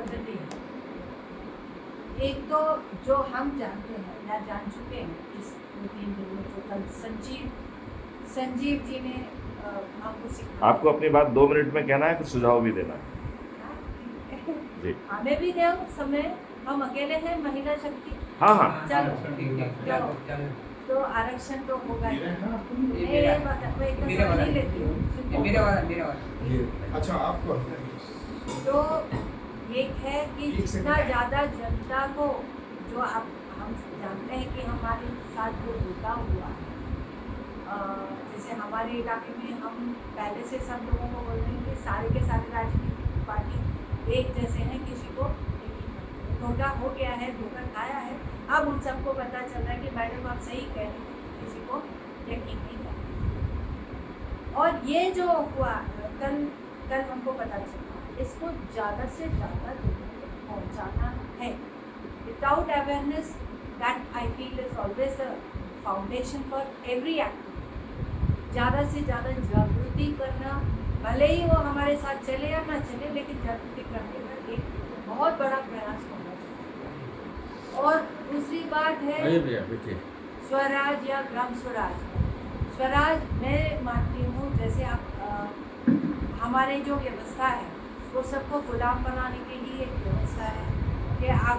पद्धति है। एक तो जो हम जानते हैं या जान चुके हैं इस 2-3 दिन में, जो कल संजीव जी ने हमको सिखाया। आपको अपनी बात 2 मिनट में कहना है, फिर सुझाव भी देना है जी। हमें भी दो समय, हम अकेले हैं महिला शक्ति। हाँ हाँ चलो चलो तो आरक्षण तो होगा ही। मेरा मैं इतना समय नहीं लेती हूँ। मेरा वाला अच्छा आपको तो एक है कि जितना ज़्यादा जनता को, जो आप हम जानते हैं कि हमारे साथ जो होता हुआ है, जैसे हमारे इलाके में हम पहले से सब लोगों को बोल रहे हैं कि सारे के सारे राजनीतिक पार्टी एक जैसे हैं, किसी को धोखा हो गया है, धोखा खाया है। अब उन सबको पता चल रहा है कि मैडम आप सही कह रहे हैं, किसी को यकीन नहीं करना। और ये जो हुआ कल हमको पता चला, इसको ज़्यादा से ज़्यादा लोगों तक पहुँचाना है। Without awareness, that I feel is always the foundation for every activity. ज़्यादा से ज़्यादा जागृति करना, भले ही वो हमारे साथ चले या ना चले, लेकिन जागृति करने का एक बहुत बड़ा प्रयास होना चाहिए। और दूसरी बात है स्वराज या ग्राम स्वराज। स्वराज मैं मानती हूँ, जैसे आप हमारे जो व्यवस्था है वो सबको गुलाम बनाने के लिए एक व्यवस्था है कि आप